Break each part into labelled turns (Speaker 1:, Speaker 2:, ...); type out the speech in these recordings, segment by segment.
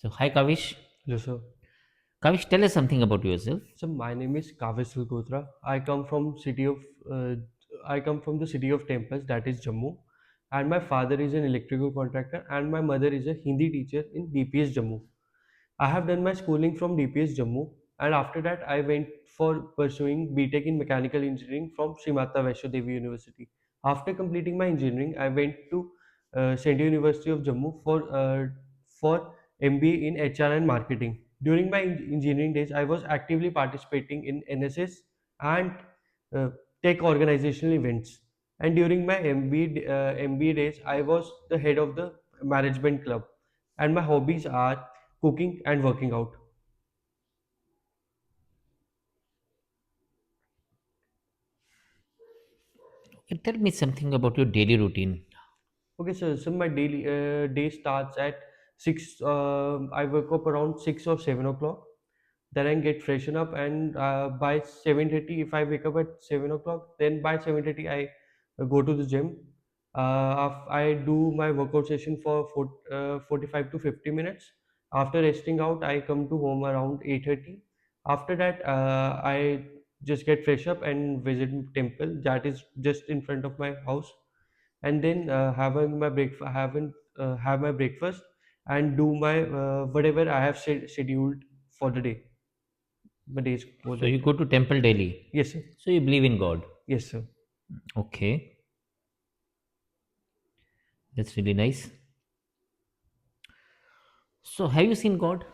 Speaker 1: So, hi Kavish.
Speaker 2: Hello, sir.
Speaker 1: Kavish, tell us something about yourself.
Speaker 2: So my name is Kavish Gotra. Uh, I come from the city of Temples, that is Jammu, and my father is an electrical contractor, and my mother is a Hindi teacher in DPS Jammu. I have done my schooling from DPS Jammu, and after that I went for pursuing BTech in Mechanical Engineering from Srimata Vaishno Devi University. After completing my engineering, I went to Central University of Jammu for MBA in HR and Marketing. During my engineering days, I was actively participating in NSS and uh, tech organizational events. And during my MBA days, I was the head of the management club. And my hobbies are cooking and working out.
Speaker 1: Tell me something about your daily routine.
Speaker 2: Okay, so my daily day starts at 6. I wake up around 6 or 7 o'clock. Then I get freshen up, and by 7:30, if I wake up at 7 o'clock, then by 7:30 I go to the gym. I do my workout session for 45 to 50 minutes. After resting out, I come to home around 8:30. After that, I just get fresh up and visit temple that is just in front of my house, and then have my breakfast and do my whatever I have scheduled for the day. My days go
Speaker 1: So, you
Speaker 2: like
Speaker 1: go
Speaker 2: that.
Speaker 1: to temple daily.
Speaker 2: Yes, sir.
Speaker 1: So, you believe in God.
Speaker 2: Yes, sir.
Speaker 1: Okay, that's really nice. So, have you seen God?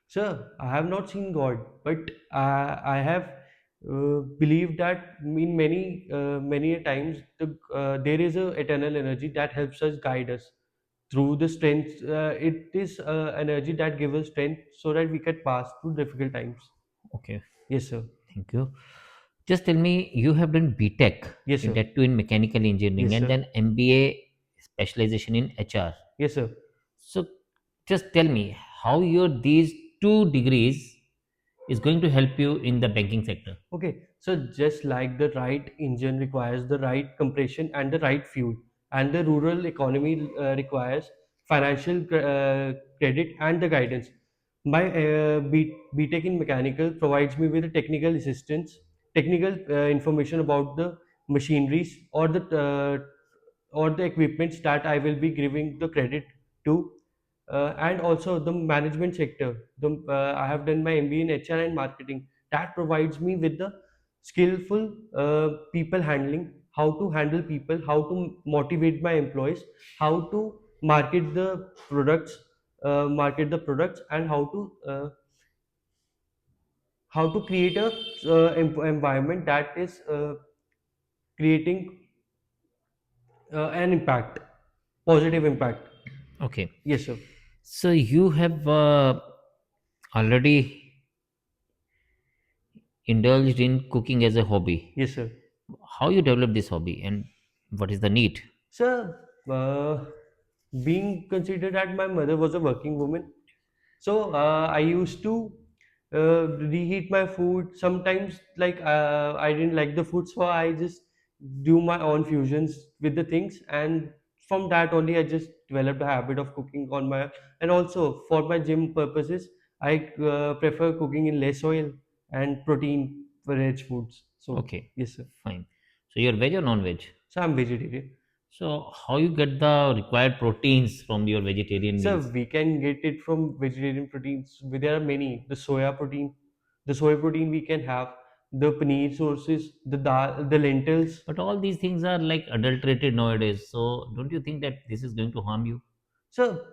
Speaker 2: Sir, I have not seen God, but I have believed that in many a times there is a eternal energy that helps us guide us through the strength. It is energy that gives us strength so that we can pass through difficult times.
Speaker 1: Okay,
Speaker 2: Yes, sir.
Speaker 1: thank you. Just tell me, you have done BTech,
Speaker 2: Yes, sir.
Speaker 1: that too in mechanical engineering,
Speaker 2: Yes,
Speaker 1: and
Speaker 2: sir.
Speaker 1: then MBA specialization in HR.
Speaker 2: Yes, sir.
Speaker 1: So, just tell me how your these two degrees is going to help you in the banking sector.
Speaker 2: Okay, so just like the right engine requires the right compression and the right fuel, and the rural economy requires financial credit and the guidance. My BTech in mechanical provides me with the technical assistance, technical information about the machineries or the equipments that I will be giving the credit to, and also the management sector. I have done my MBA in HR and marketing. That provides me with the skillful people handling, how to handle people, how to motivate my employees, how to market the products, and how to create a environment that is creating an impact, positive impact.
Speaker 1: Okay.
Speaker 2: Yes, sir.
Speaker 1: So you have already indulged in cooking as a hobby.
Speaker 2: Yes, sir.
Speaker 1: How you develop this hobby and what is the need?
Speaker 2: Sir, being considered that my mother was a working woman, so I used to reheat my food. Sometimes, like I didn't like the food, so I just do my own fusions with the things, and from that only I just developed a habit of cooking on my. And also for my gym purposes, I prefer cooking in less oil and protein rich foods. So
Speaker 1: Okay,
Speaker 2: yes, sir.
Speaker 1: fine. So you're veg or non-veg?
Speaker 2: So I'm vegetarian.
Speaker 1: So how you get the required proteins from your vegetarian
Speaker 2: So
Speaker 1: meals?
Speaker 2: we can get it from vegetarian proteins. There are many. The soy protein we can have, the paneer sources, the dal, the lentils.
Speaker 1: But all these things are like adulterated nowadays. So don't you think that this is going to harm you?
Speaker 2: So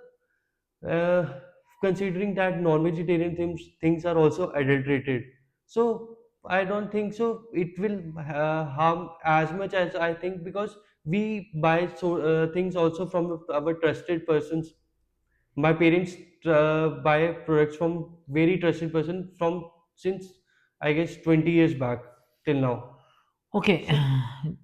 Speaker 2: uh, considering that non-vegetarian things are also adulterated, so I don't think so. It will harm as much as I think, because we buy things also from our trusted persons. My parents buy products from very trusted person from since I guess 20 years back till now.
Speaker 1: Okay,
Speaker 2: So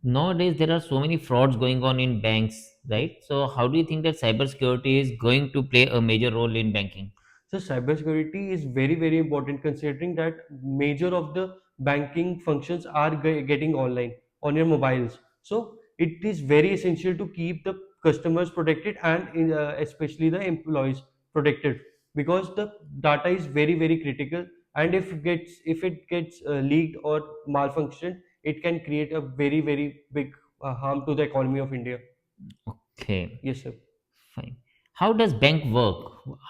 Speaker 1: nowadays there are so many frauds going on in banks, right? So how do you think that cybersecurity is going to play a major role in banking?
Speaker 2: cybersecurity is very important, considering that major of the banking functions are getting online on your mobiles. So it is very essential to keep the customers protected, and especially the employees protected, because the data is very very critical, and if it gets leaked or malfunctioned, it can create a very very big harm to the economy of India.
Speaker 1: Okay,
Speaker 2: Yes, sir.
Speaker 1: fine. How does bank work?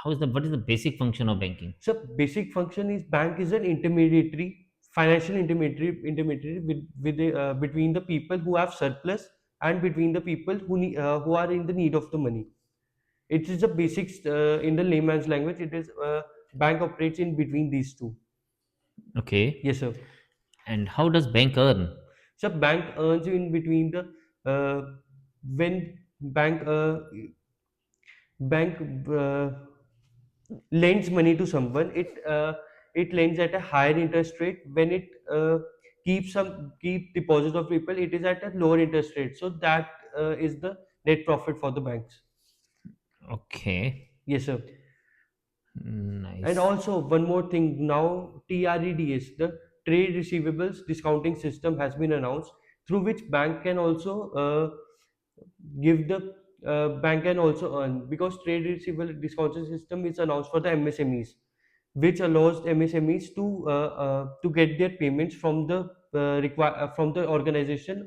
Speaker 1: How is the what is the basic function of banking?
Speaker 2: So basic function is bank is an intermediary, financial intermediary between the people who have surplus and between the people who are in the need of the money. It is the basics in the layman's language. It is bank operates in between these two.
Speaker 1: Okay,
Speaker 2: Yes, sir.
Speaker 1: and how does bank earn?
Speaker 2: So bank earns in between the when bank lends money to someone, it lends at a higher interest rate. When it keep deposit of people, it is at a lower interest rate, so that is the net profit for the banks.
Speaker 1: Okay,
Speaker 2: Yes, sir. And
Speaker 1: nice.
Speaker 2: also one more thing, now TREDS, the trade receivables discounting system, has been announced, through which bank can also give the bank can also earn, because trade receivable discounting system is announced for the MSMEs, which allows MSMEs to get their payments from the from the organization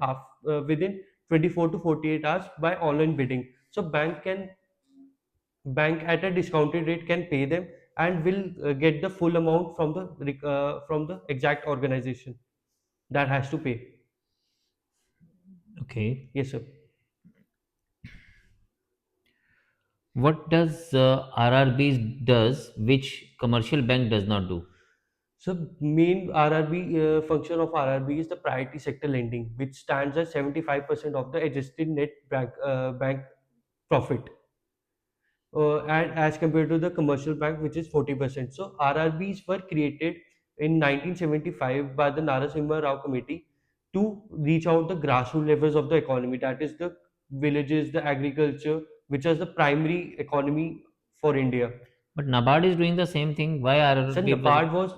Speaker 2: within 24 to 48 hours by online bidding. So bank at a discounted rate can pay them, and will get the full amount from the exact organization that has to pay.
Speaker 1: Okay,
Speaker 2: Yes, sir.
Speaker 1: what does RRB does which commercial bank does not do?
Speaker 2: So main RRB function of RRB is the priority sector lending, which stands at 75% of the adjusted net bank profit, and as compared to the commercial bank, which is 40%. So RRBs were created in 1975 by the Narasimha Rao Committee to reach out the grassroots levels of the economy, that is the villages, the agriculture, which is the primary economy for India.
Speaker 1: But NABARD is doing the same thing. Why
Speaker 2: So
Speaker 1: RRB was?
Speaker 2: NABARD was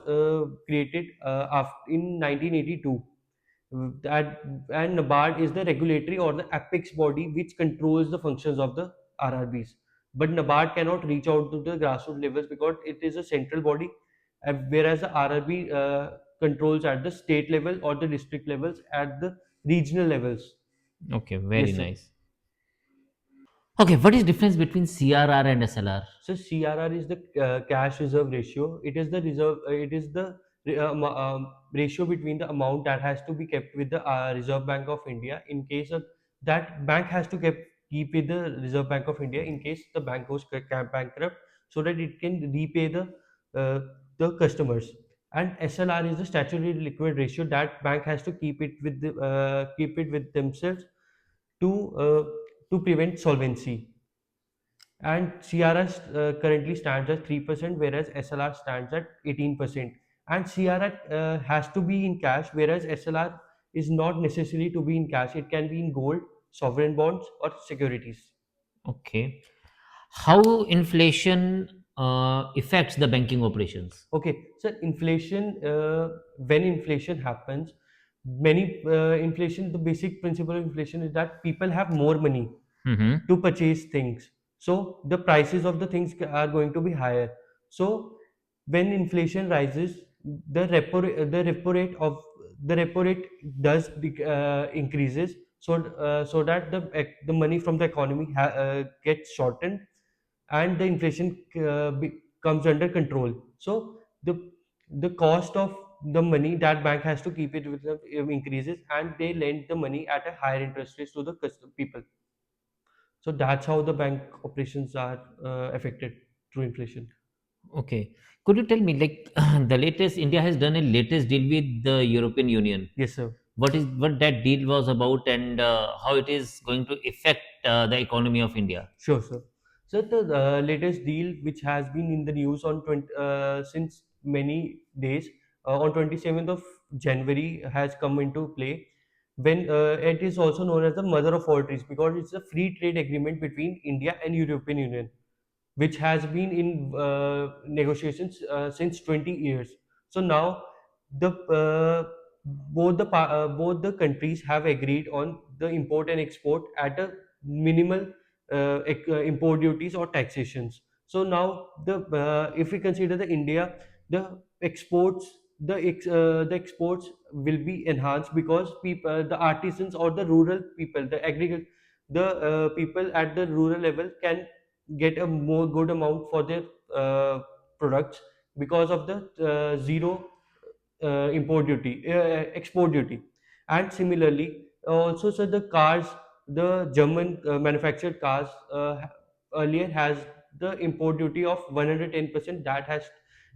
Speaker 2: created in 1982. That and NABARD is the regulatory or the apex body which controls the functions of the RRBs. But NABARD cannot reach out to the grassroots levels because it is a central body, whereas the RRB controls at the state level or the district levels, at the regional levels.
Speaker 1: Okay, very
Speaker 2: Yes, sir.
Speaker 1: nice. Okay, what is difference between CRR and SLR?
Speaker 2: So CRR is the cash reserve ratio. It is the reserve. It is the ratio between the amount that has to be kept with the Reserve Bank of India. In case of that, bank has to keep with the Reserve Bank of India in case the bank goes bankrupt, so that it can repay uh, the customers. And SLR is the statutory liquid ratio that bank has to keep it with themselves to uh, to prevent solvency. And CRS currently stands at 3%, whereas SLR stands at 18%. And CRR has to be in cash, whereas SLR is not necessary to be in cash. It can be in gold, sovereign bonds, or securities.
Speaker 1: Okay, how inflation affects the banking operations?
Speaker 2: Okay, so inflation, when inflation happens, the basic principle of inflation is that people have more money
Speaker 1: Mm-hmm.
Speaker 2: to purchase things, so the prices of the things are going to be higher. So when inflation rises, the repo rate does increases, so that the money from the economy gets shortened, and the inflation comes under control. So the cost of the money that bank has to keep it with them increases, and they lend the money at a higher interest rate to the people. So that's how the bank operations are affected through inflation.
Speaker 1: Okay, could you tell me, like, the latest India has done a latest deal with the European Union?
Speaker 2: Yes, sir.
Speaker 1: What that deal was about, and how it is going to affect the economy of India?
Speaker 2: Sure, sir. So the latest deal, which has been in the news since many days, on 27th of January, has come into play. When it is also known as the mother of all trees, because it's a free trade agreement between India and European Union, which has been in negotiations since 20 years. So now both the countries have agreed on the import and export at a minimal import duties or taxations. So now if we consider the India, the exports, the exports will be enhanced because people, the artisans or the rural people, the agriculture, the people at the rural level can get a more good amount for their products because of the zero import duty, export duty. And similarly, also, so the cars, the German manufactured cars earlier has the import duty of 110%.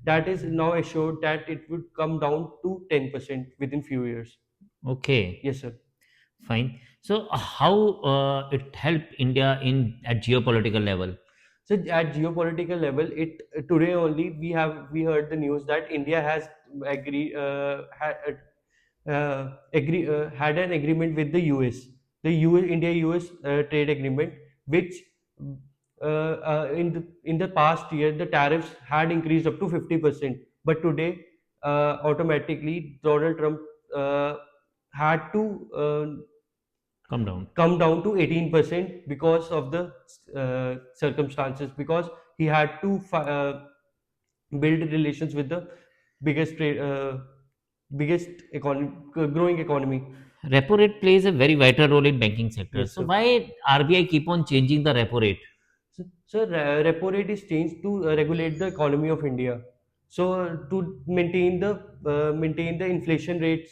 Speaker 2: That is now assured that it would come down to 10% within few years.
Speaker 1: Okay,
Speaker 2: Yes, sir.
Speaker 1: fine. So how it help India in at geopolitical level?
Speaker 2: So at geopolitical level, it today only we heard the news that India has had an agreement with the US, the US India US trade agreement, which in the past year the tariffs had increased up to 50%, but today automatically Donald Trump had to
Speaker 1: Come down.
Speaker 2: come down to 18% because of the circumstances, because he had to build relations with the biggest trade biggest economy, growing economy.
Speaker 1: Repo rate plays a very vital role in banking sector.
Speaker 2: Yes,
Speaker 1: So
Speaker 2: sir.
Speaker 1: why RBI keep on changing the repo rate?
Speaker 2: So, repo rate is changed to regulate the economy of India. So to maintain the inflation rates,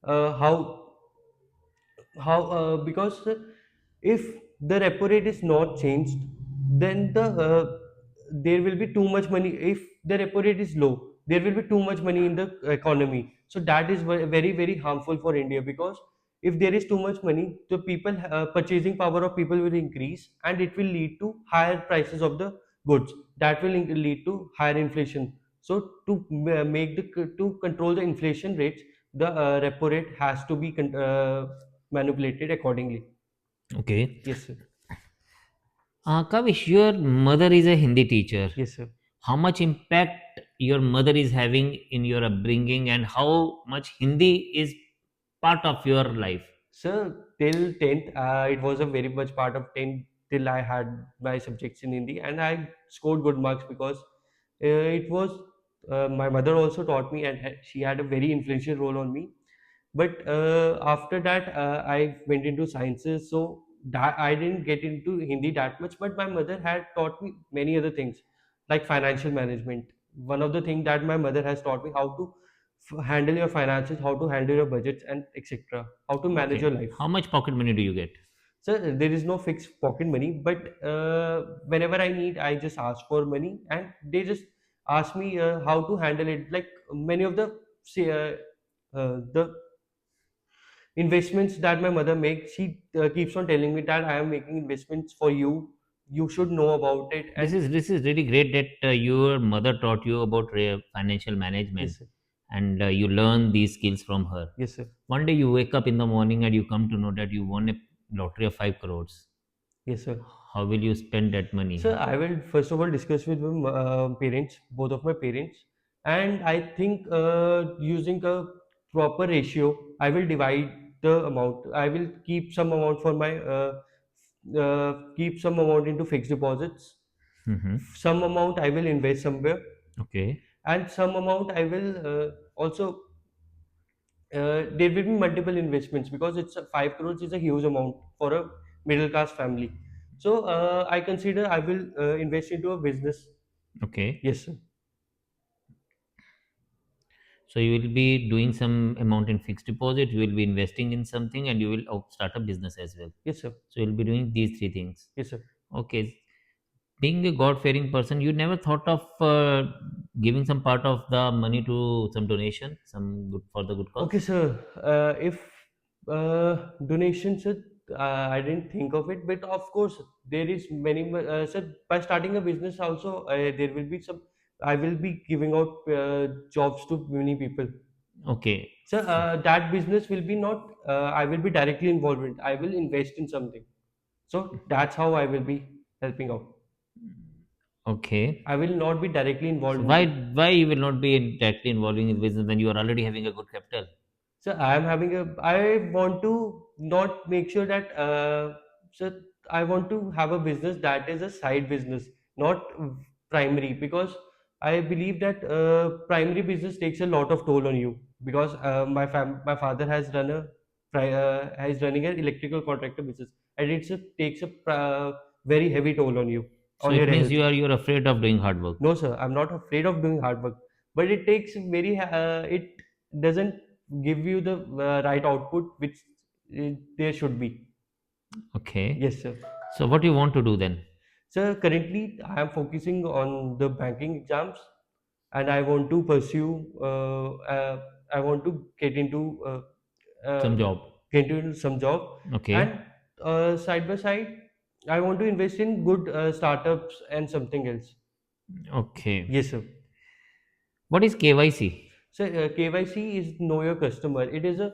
Speaker 2: how because if the repo rate is not changed, then there will be too much money. If the repo rate is low, there will be too much money in the economy, so that is very very harmful for India, because if there is too much money, the people purchasing power of people will increase, and it will lead to higher prices of the goods, that will lead to higher inflation. So to to control the inflation rates, the repo rate has to be manipulated accordingly.
Speaker 1: Okay.
Speaker 2: Yes, sir.
Speaker 1: Kavish, your mother is a Hindi teacher.
Speaker 2: Yes, sir.
Speaker 1: How much impact your mother is having in your upbringing, and how much Hindi is part of your life?
Speaker 2: So till 10th, it was a very much part of 10th till I had my subjects in Hindi, and I scored good marks because it was my mother also taught me, and she had a very influential role on me. But after that, I went into sciences, so that I didn't get into Hindi that much. But my mother had taught me many other things, like financial management. One of the things that my mother has taught me, how to handle your finances, how to handle your budgets, and etc. How to manage your
Speaker 1: Okay.
Speaker 2: life.
Speaker 1: How much pocket money do you get?
Speaker 2: So there is no fixed pocket money, but whenever I need, I just ask for money, and they just ask me how to handle it. Like many of the say, the investments that my mother makes, she keeps on telling me that I am making investments for you. You should know about it. And
Speaker 1: This is really great that your mother taught you about financial
Speaker 2: yes,
Speaker 1: management,
Speaker 2: sir.
Speaker 1: and you learn these skills from her.
Speaker 2: Yes, sir.
Speaker 1: One day you wake up in the morning and you come to know that you won a lottery of 5 crores.
Speaker 2: Yes, sir.
Speaker 1: How will you spend that money?
Speaker 2: So I will first of all discuss with my parents, both of my parents, and I think using a proper ratio, I will divide the amount. I will keep some amount for my keep some amount into fixed deposits.
Speaker 1: Mm-hmm.
Speaker 2: Some amount I will invest somewhere,
Speaker 1: Okay.
Speaker 2: and some amount I will also. There will be multiple investments, because 5 crores is a huge amount for a middle class family. So I consider I will invest into a business.
Speaker 1: Okay.
Speaker 2: Yes, sir.
Speaker 1: So you will be doing some amount in fixed deposit, you will be investing in something, and you will start a business as well.
Speaker 2: Yes, sir.
Speaker 1: So you'll be doing these three things.
Speaker 2: Yes, sir.
Speaker 1: Okay. Being a God fearing person, you never thought of giving some part of the money to some donation, some good for the good
Speaker 2: Okay,
Speaker 1: cause?
Speaker 2: sir. If donations, sir, I didn't think of it, but of course there is many. Sir, by starting a business, also there will be some. I will be giving out jobs to many people.
Speaker 1: Okay.
Speaker 2: So that business will be not. I will be directly involved in. I will invest in something. So that's how I will be helping out.
Speaker 1: Okay.
Speaker 2: I will not be directly involved
Speaker 1: So
Speaker 2: in the.
Speaker 1: why you will not be directly involving in business when you are already having a good capital?
Speaker 2: So I am having a. I want to not make sure that. So I want to have a business that is a side business, not primary, because I believe that primary business takes a lot of toll on you, because my father has has running an electrical contractor business, and takes a very heavy toll on you,
Speaker 1: So
Speaker 2: on
Speaker 1: it
Speaker 2: your
Speaker 1: means
Speaker 2: health.
Speaker 1: you're afraid of doing hard work.
Speaker 2: No, sir, I'm not afraid of doing hard work, but it doesn't give you the right output which there should be.
Speaker 1: Okay.
Speaker 2: Yes, sir.
Speaker 1: So what do you want to do then?
Speaker 2: So currently, I am focusing on the banking exams, and I want to pursue. I want to
Speaker 1: Some
Speaker 2: uh,
Speaker 1: job.
Speaker 2: get into some job, and
Speaker 1: Okay.
Speaker 2: side by side, I want to invest in good startups and something else.
Speaker 1: Okay.
Speaker 2: Yes, sir.
Speaker 1: What is KYC?
Speaker 2: So KYC is Know Your Customer. It is a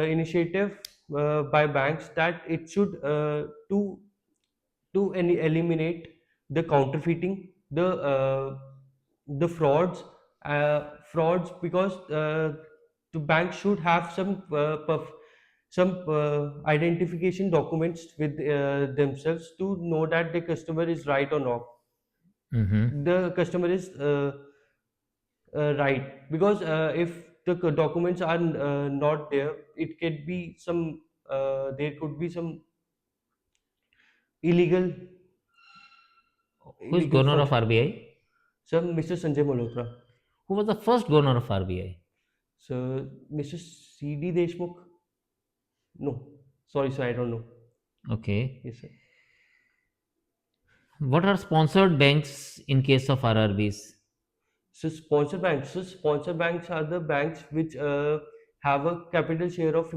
Speaker 2: initiative by banks that it should eliminate the counterfeiting, the frauds, because the bank should have some identification documents with themselves to know that the customer is right or not.
Speaker 1: Mm-hmm.
Speaker 2: The customer is right, because if the documents are not there, it could be some there could be some illegal
Speaker 1: Who is
Speaker 2: illegal
Speaker 1: governor of
Speaker 2: function.
Speaker 1: RBI?
Speaker 2: So Mr. Sanjay Malhotra.
Speaker 1: Who was the first governor of RBI?
Speaker 2: So Mr. C.D. Deshmukh. No, sorry, sir, I don't know.
Speaker 1: Okay.
Speaker 2: Yes, sir.
Speaker 1: What are sponsored banks in case of RRBs?
Speaker 2: So sponsor banks are the banks which have a capital share of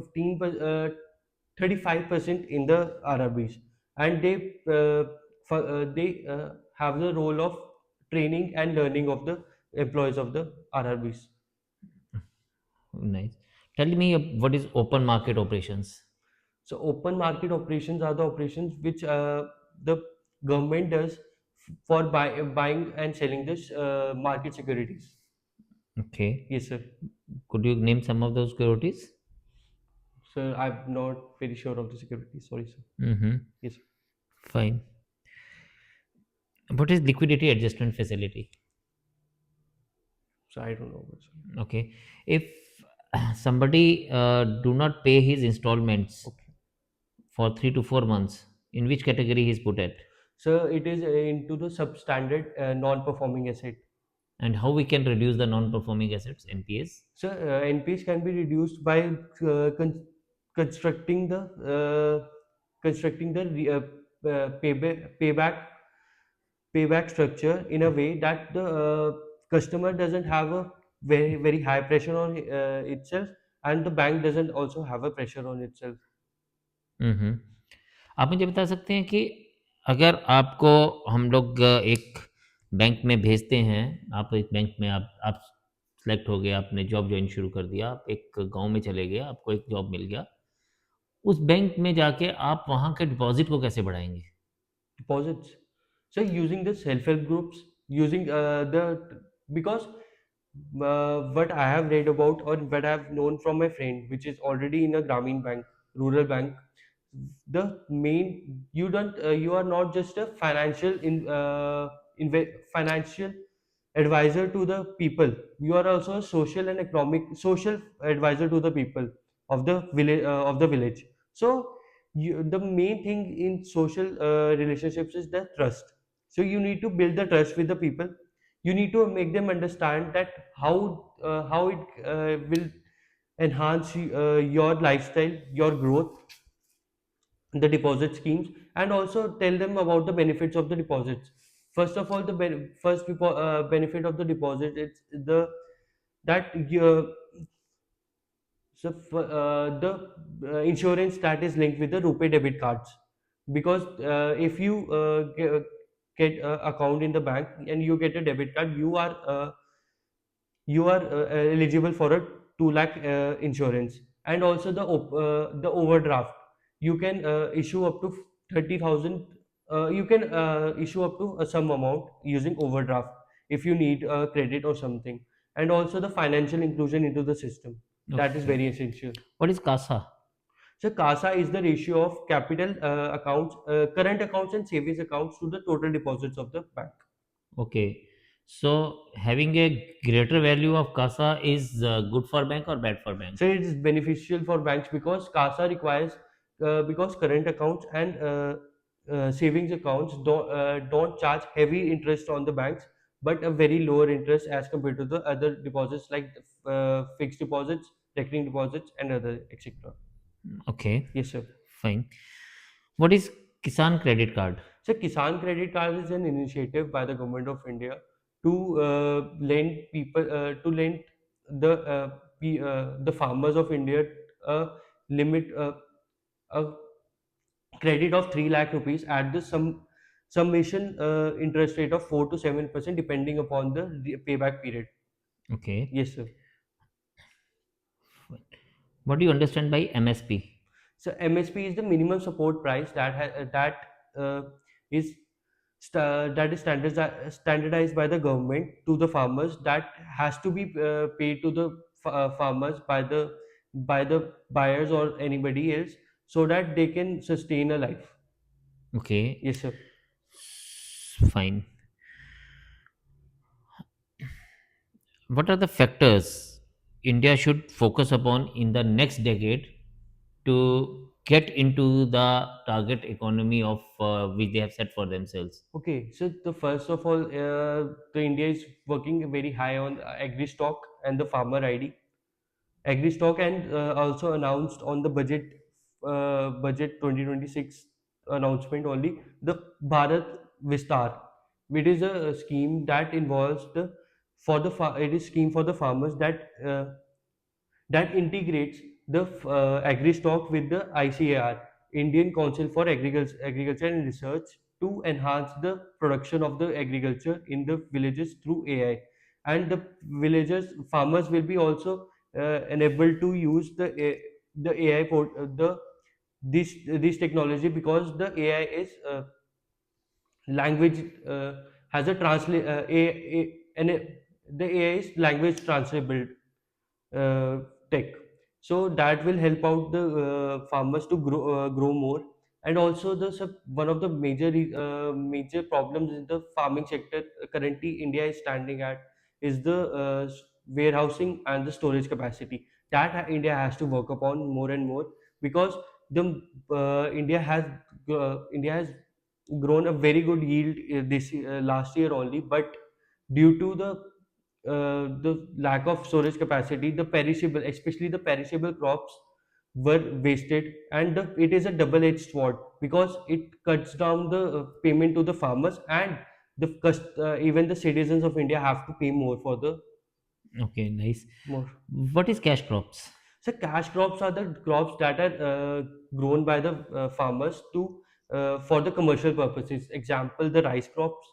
Speaker 2: 35% in the RRBs, and they have the role of training and learning of the employees of the RRBs.
Speaker 1: Nice. Tell me what is open market operations?
Speaker 2: So open market operations are the operations which the government does for buying and selling this market securities.
Speaker 1: Okay.
Speaker 2: Yes, sir.
Speaker 1: Could you name some of those securities?
Speaker 2: So I'm not very sure of the security. Sorry, sir.
Speaker 1: Mm-hmm.
Speaker 2: Yes, sir.
Speaker 1: Fine. What is liquidity adjustment facility?
Speaker 2: So I don't know. Sir.
Speaker 1: Okay. If somebody do not pay his installments
Speaker 2: Okay.
Speaker 1: for 3 to 4 months, in which category he is put at?
Speaker 2: So it is into the substandard non-performing asset.
Speaker 1: And how we can reduce the non-performing assets, NPAs?
Speaker 2: So NPs can be reduced by constructing the payback structure in a way that the customer doesn't have a very high pressure on itself, and the bank doesn't also have a pressure on itself.
Speaker 1: हम्म। आप मुझे बता सकते हैं कि अगर आपको हम लोग एक बैंक में भेजते हैं, आप एक बैंक में आप सेलेक्ट हो गए, आपने जॉब ज्वाइन शुरू कर दिया, आप एक गांव में चले गए, आपको एक जॉब मिल गया, उस बैंक में जाके आप वहाँ के डिपॉजिट को कैसे बढ़ाएंगे?
Speaker 2: Deposits. So using the self-help groups, using the because what I have read about, or what I have known from my friend, which is already in a Grameen bank, rural bank, the main you are not just a financial advisor to the people. You are also a social and economic social advisor to the people of the village. So the main thing in social relationships is the trust. So you need to build the trust with the people. You need to make them understand that how it will enhance your lifestyle, your growth, the deposit schemes, and also tell them about the benefits of the deposits. First of all, benefit of the deposit, it's that the insurance that is linked with the rupee debit cards, because if you get account in the bank and you get a debit card, you are eligible for a 2 lakh insurance. And also the overdraft, you can issue up to 30,000, you can issue up to a some amount using overdraft if you need credit or something. And also the financial inclusion into the system, that is
Speaker 1: Okay.
Speaker 2: very essential.
Speaker 1: What is CASA?
Speaker 2: So CASA is the ratio of capital accounts, current accounts and savings accounts to the total deposits of the bank.
Speaker 1: Okay. So having a greater value of CASA is good for bank or bad for bank?
Speaker 2: So it is beneficial for banks because CASA requires because current accounts and savings accounts don't charge heavy interest on the banks, but a very lower interest as compared to the other deposits like fixed deposits, recurring deposits, and other etc.
Speaker 1: Okay,
Speaker 2: Yes, sir.
Speaker 1: fine. What is Kisan credit card?
Speaker 2: So Kisan Credit Card is an initiative by the government of India to lend the farmers of India a limit a credit of 3 lakh rupees at the summation interest rate of 4 to 7% depending upon the payback period.
Speaker 1: Okay.
Speaker 2: Yes, sir.
Speaker 1: What do you understand by MSP?
Speaker 2: So MSP is the minimum support price uh, is that is standardized by the government to the farmers, that has to be paid to the farmers by the buyers or anybody else, so that they can sustain a life.
Speaker 1: Okay,
Speaker 2: Yes, sir.
Speaker 1: fine. What are the factors India should focus upon in the next decade to get into the target economy of which they have set for themselves?
Speaker 2: Okay, so the first of all, the India is working very high on agri stock and the farmer ID. Agri stock and also announced on the budget 2026 announcement only the Bharat Vistar. It is a scheme that involves it is scheme for the farmers that integrates the agri stock with the ICAR, Indian Council for Agriculture and Research, to enhance the production of the agriculture in the villages through AI. And the villagers, farmers will be also enabled to use the AI the this technology, because the AI is language has a translate and the AI is language translatable tech, so that will help out the farmers to grow more. And also one of the major problems in the farming sector currently India is standing at is the warehousing and the storage capacity that India has to work upon more and more, because the India has grown a very good yield this last year only, but due to the lack of storage capacity, the perishable, especially the perishable crops, were wasted, and it is a double-edged sword because it cuts down the payment to the farmers, and even the citizens of India have to pay more for the
Speaker 1: Okay, nice.
Speaker 2: more.
Speaker 1: What is cash crops?
Speaker 2: So cash crops are the crops that are grown by the farmers to for the commercial purposes. Example: the rice crops,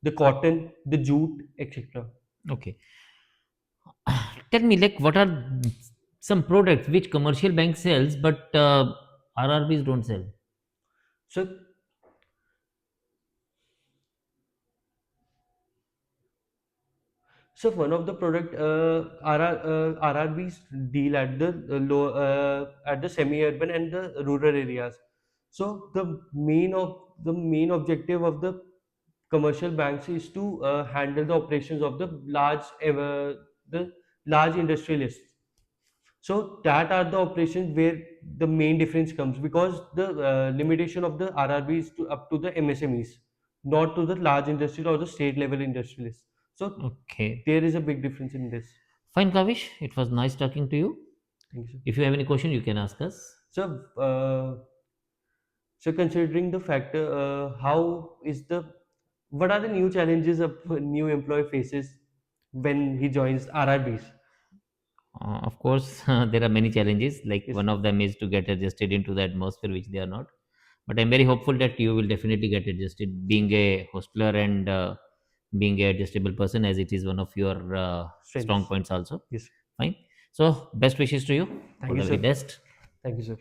Speaker 2: the cotton, the jute, etc.
Speaker 1: Okay. Tell me, like, what are some products which commercial bank sells but RRBs don't sell?
Speaker 2: So So one of the product RRBs deal at the low at the semi-urban and the rural areas. So the main objective of the commercial banks is to handle the operations of the large industrialists. So that are the operations where the main difference comes, because the limitation of the RRB is up to the MSMEs, not to the large industries or the state level industrialists. So
Speaker 1: Okay.
Speaker 2: there is a big difference in this.
Speaker 1: Fine, Kavish. It was nice talking to you.
Speaker 2: Thank you.
Speaker 1: If you have any question, you can ask us.
Speaker 2: So, so considering the factor, how is the what are the new challenges a new employee faces when he joins RRBs?
Speaker 1: Of course, there are many challenges. Like
Speaker 2: Yes,
Speaker 1: one of them is to get adjusted into the atmosphere, which they are not. But I'm very hopeful that you will definitely get adjusted. Being a hostler and being a adjustable person, as it is one of your strong
Speaker 2: strengths.
Speaker 1: points, also.
Speaker 2: Yes.
Speaker 1: Fine. So, best wishes to you.
Speaker 2: Thank
Speaker 1: For
Speaker 2: you,
Speaker 1: the very
Speaker 2: sir.
Speaker 1: best.
Speaker 2: Thank you, sir.